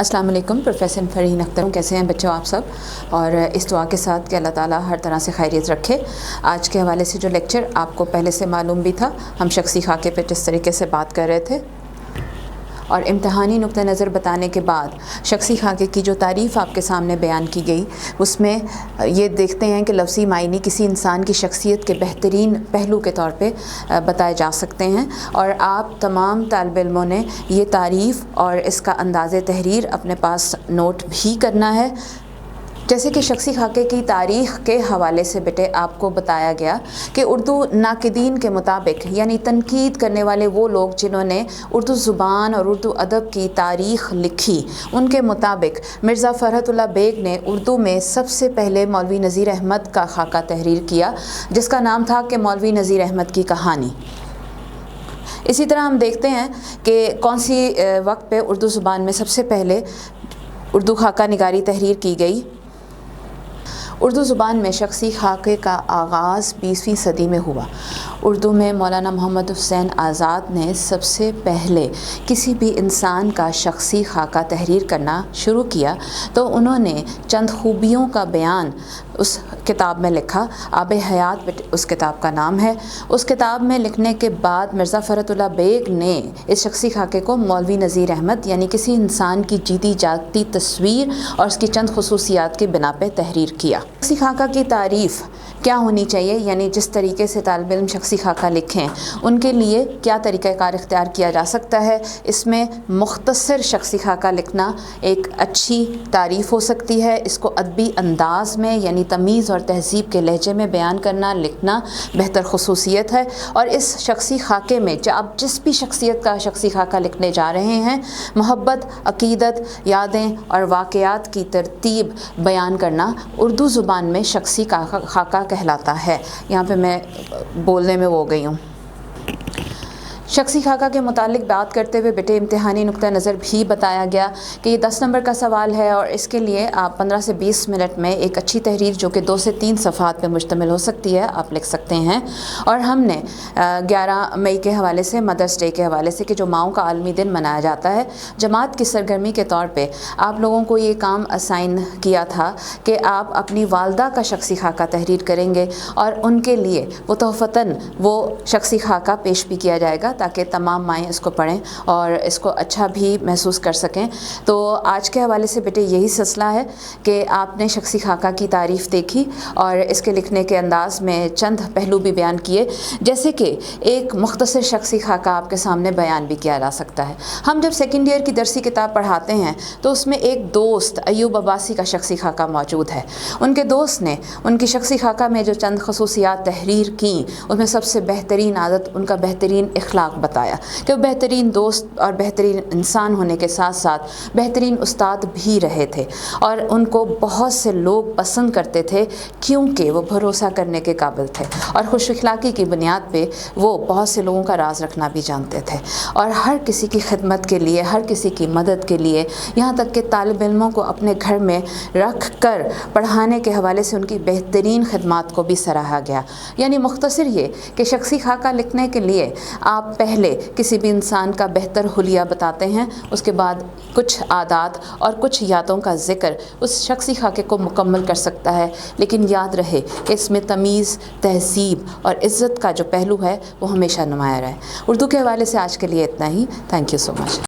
अस्सलाम वालेकुम। प्रोफेसर फरहीन अख्तर। कैसे हैं बच्चों आप सब? और इस दुआ के साथ कि अल्लाह ताला हर तरह से खैरियत रखे। आज के हवाले से जो लेक्चर आपको पहले से मालूम भी था, हम शख्सी खाके पे जिस तरीके से बात कर रहे थे और इम्तहानी नुक्ता नज़र बताने के बाद शख्सी खाके की जो तारीफ़ आपके सामने बयान की गई, उसमें ये देखते हैं कि लफ्ज़ी मायने किसी इंसान की शख्सियत के बेहतरीन पहलू के तौर पे बताए जा सकते हैं। और आप तमाम तालिब इल्मों ने ये तारीफ़ और इसका अंदाज़े तहरीर अपने पास नोट भी करना है। जैसे कि शख्सी खाके की तारीख़ के हवाले से बेटे आपको बताया गया कि उर्दू नाक़िदीन के मुताबिक, यानी तनकीद करने वाले वो लोग जिन्होंने उर्दू ज़ुबान और उर्दू अदब की तारीख़ लिखी, उनके मुताबिक मिर्ज़ा फ़रहतुल्लाह बेग ने उर्दू में सबसे पहले मौलवी नज़ीर अहमद का खाका तहरीर किया, जिसका नाम था कि मौलवी नज़ीर अहमद की कहानी। इसी तरह हम देखते हैं कि कौन सी वक्त पे उर्दू ज़ुबान में सबसे पहले उर्दू खाका निगारी तहरीर की गई। उर्दू ज़ुबान में शख्सी खाके का आगाज़ 20वीं सदी में हुआ। उर्दू में मौलाना मोहम्मद हुसैन आज़ाद ने सबसे पहले किसी भी इंसान का शख्सी खाका तहरीर करना शुरू किया तो उन्होंने चंद खूबियों का बयान उस किताब में लिखा। आब हयात उस किताब का नाम है। उस किताब में लिखने के बाद मिर्ज़ा फ़रहतुल्लाह बेग ने इस शख्सी खाके को मौलवी नज़ीर अहमद, यानी किसी इंसान की जीती जागती तस्वीर और उसकी चंद खुसूसियात की बिना पे तहरीर किया। शख्सी खाका की तारीफ़ क्या होनी चाहिए, यानी जिस तरीके से तालिब इल्म शख्सी खाका लिखें उनके लिए क्या तरीक़ाकार इख्तियार किया जा सकता है। इसमें मुख्तसर शख्सी खाका लिखना एक अच्छी तारीफ़ हो सकती है। इसको अदबी अंदाज़ में, यानी तमीज़ और तहज़ीब के लहजे में बयान करना, लिखना बेहतर खुसूसियत है। और इस शख्सी खाके में आप जिस भी शख्सियत का शख्सी खाका लिखने जा रहे हैं, मोहब्बत, अक़ीदत, यादें और वाक़यात की तरतीब बयान करना उर्दू ज़ुबान में शख्सी खाका कहलाता है। यहाँ पे मैं बोलने में वो गई हूँ। शख्सी खाका के मुतालिक बात करते हुए बेटे इम्तिहानी नुक्ता नज़र भी बताया गया कि ये 10 नंबर का सवाल है और इसके लिए आप 15 से 20 मिनट में एक अच्छी तहरीर जो कि 2 से 3 सफ़हात पे मुश्तमिल हो सकती है, आप लिख सकते हैं। और हमने 11 मई के हवाले से, मदर्स डे के हवाले से, कि जो माओं का आलमी दिन मनाया जाता है, जमात की सरगर्मी के तौर पर आप लोगों को ये काम असाइन किया था कि आप अपनी वालदा का शख्सी खाका तहरीर करेंगे और उनके लिए वो तोहफ़तन वो शख्सी खाका पेश भी किया जाएगा ताकि तमाम माएँ इसको पढ़ें और इसको अच्छा भी महसूस कर सकें। तो आज के हवाले से बेटे यही सिलसिला है कि आपने शख्सी खाका की तारीफ़ देखी और इसके लिखने के अंदाज़ में चंद पहलू भी बयान किए, जैसे कि एक मुख्तसर शख्सी खाका आपके सामने बयान भी किया जा सकता है। हम जब सेकेंड ईयर की दरसी किताब पढ़ाते हैं तो उसमें एक दोस्त अयूब अब्बासी का शख्सी खाका मौजूद है। उनके दोस्त ने उनकी शख्सी खाका में जो चंद खसूसियात तहरीर की, उसमें सबसे बेहतरीन आदत उनका बेहतरीन इखलाक बताया कि वो बेहतरीन दोस्त और बेहतरीन इंसान होने के साथ साथ बेहतरीन उस्ताद भी रहे थे और उनको बहुत से लोग पसंद करते थे क्योंकि वो भरोसा करने के काबिल थे और खुश अखलाक़ी की बुनियाद पे वो बहुत से लोगों का राज रखना भी जानते थे और हर किसी की खिदमत के लिए, हर किसी की मदद के लिए, यहाँ तक कि तालिब इल्मों को अपने घर में रख कर पढ़ाने के हवाले से उनकी बेहतरीन खिदमत को भी सराहा गया। यानी मुख्तसर ये कि शख्सी खाका लिखने के लिए आप पहले किसी भी इंसान का बेहतर हुलिया बताते हैं, उसके बाद कुछ आदात और कुछ यादों का ज़िक्र उस शख्सी खाके को मुकम्मल कर सकता है। लेकिन याद रहे कि इसमें तमीज़, तहज़ीब और इज़्ज़त का जो पहलू है वो हमेशा नुमाया रहे। उर्दू के हवाले से आज के लिए इतना ही। Thank you so much.